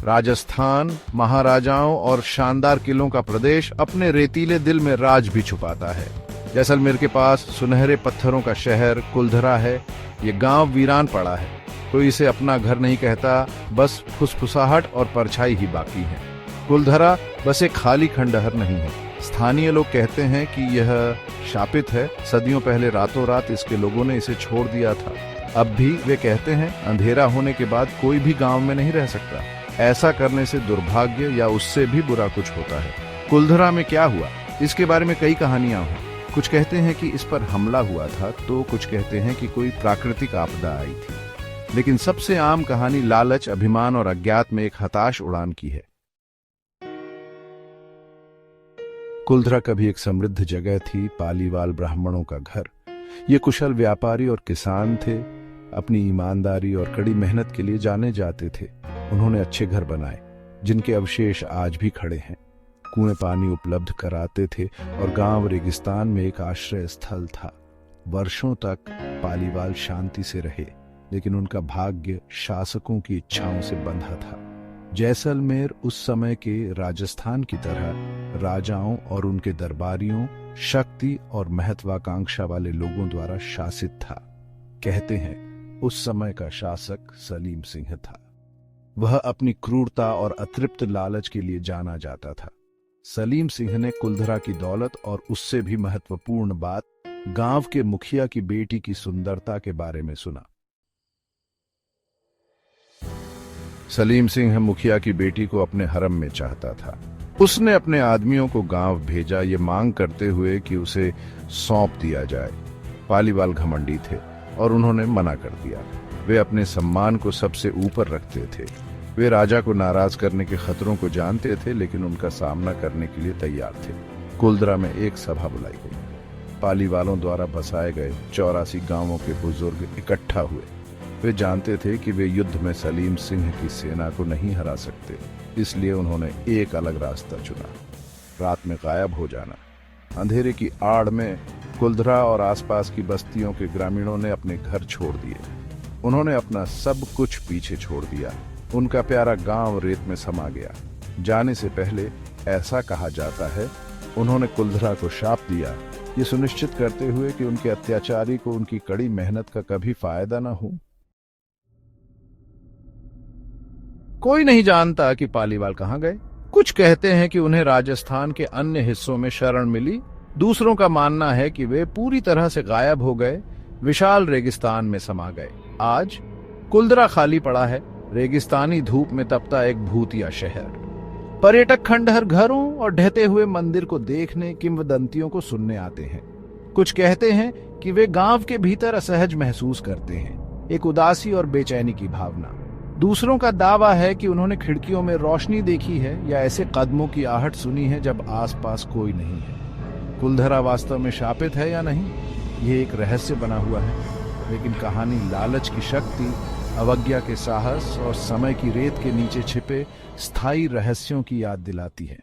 राजस्थान महाराजाओं और शानदार किलों का प्रदेश अपने रेतीले दिल में राज भी छुपाता है। जैसलमेर के पास सुनहरे पत्थरों का शहर कुलधरा है। ये गांव वीरान पड़ा है, कोई इसे अपना घर नहीं कहता, बस फुसफुसाहट और परछाई ही बाकी है। कुलधरा बस एक खाली खंडहर नहीं है। स्थानीय लोग कहते हैं कि यह शापित है। सदियों पहले रातों रात इसके लोगों ने इसे छोड़ दिया था। अब भी वे कहते हैं अंधेरा होने के बाद कोई भी गांव में नहीं रह सकता। ऐसा करने से दुर्भाग्य या उससे भी बुरा कुछ होता है। कुलधरा में क्या हुआ, इसके बारे में कई कहानियां हैं। कुछ कहते हैं कि इस पर हमला हुआ था, तो कुछ कहते हैं कि कोई प्राकृतिक आपदा आई थी। लेकिन सबसे आम कहानी लालच, अभिमान और अज्ञात में एक हताश उड़ान की है। कुलधरा कभी एक समृद्ध जगह थी, पालीवाल ब्राह्मणों का घर। ये कुशल व्यापारी और किसान थे। अपनी ईमानदारी और कड़ी मेहनत के लिए जाने जाते थे। उन्होंने अच्छे घर बनाए, जिनके अवशेष आज भी खड़े हैं। कुएं पानी उपलब्ध कराते थे और गांव रेगिस्तान में एक आश्रय स्थल था। वर्षों तक पालीवाल शांति से रहे, लेकिन उनका भाग्य शासकों की इच्छाओं से बंधा था। जैसलमेर उस समय के राजस्थान की तरह राजाओं और उनके दरबारियों, शक्ति और महत्वाकांक्षा वाले लोगों द्वारा शासित था। कहते हैं उस समय का शासक सलीम सिंह था। वह अपनी क्रूरता और अतृप्त लालच के लिए जाना जाता था। सलीम सिंह ने कुलधरा की दौलत और उससे भी महत्वपूर्ण बात, गांव के मुखिया की बेटी की सुंदरता के बारे में सुना। सलीम सिंह मुखिया की बेटी को अपने हरम में चाहता था। उसने अपने आदमियों को गांव भेजा, ये मांग करते हुए कि उसे सौंप दिया जाए। पालीवाल घमंडी थे और उन्होंने मना कर दिया। वे अपने सम्मान को सबसे ऊपर रखते थे। वे राजा को नाराज करने के खतरों को जानते थे, लेकिन उनका सामना करने के लिए तैयार थे। कुलधरा में एक सभा बुलाई गई। पालीवालों द्वारा बसाए गए 84 गांवों के बुजुर्ग इकट्ठा हुए। वे जानते थे कि वे युद्ध में सलीम सिंह की सेना को नहीं हरा सकते, इसलिए उन्होंने एक अलग रास्ता चुना, रात में गायब हो जाना। अंधेरे की आड़ में कुलधरा और आसपास की बस्तियों के ग्रामीणों ने अपने घर छोड़ दिए। उन्होंने अपना सब कुछ पीछे छोड़ दिया। उनका प्यारा गांव रेत में समा गया। जाने से पहले ऐसा कहा जाता है, उन्होंने कुलधरा को शाप दिया, ये सुनिश्चित करते हुए कि उनके अत्याचारी को उनकी कड़ी मेहनत का कभी फायदा न हो। कोई नहीं जानता कि पालीवाल कहां गए। कुछ कहते हैं कि उन्हें राजस्थान के अन्य हिस्सों में शरण मिली। दूसरों का मानना है कि वे पूरी तरह से गायब हो गए, विशाल रेगिस्तान में समा गए। आज कुलधरा खाली पड़ा है, रेगिस्तानी धूप में तपता एक भूतिया शहर। पर्यटक खंडहर घरों और ढहते हुए मंदिर को देखने, किंवदंतियों को सुनने आते हैं। कुछ कहते हैं कि वे गांव के भीतर असहज महसूस करते हैं, एक उदासी और बेचैनी की भावना। दूसरों का दावा है कि उन्होंने खिड़कियों में रोशनी देखी है या ऐसे कदमों की आहट सुनी है जब आसपास कोई नहीं है। कुलधरा वास्तव में शापित है या नहीं, ये एक रहस्य बना हुआ है। लेकिन कहानी लालच की शक्ति, अवज्ञा के साहस और समय की रेत के नीचे छिपे स्थायी रहस्यों की याद दिलाती है।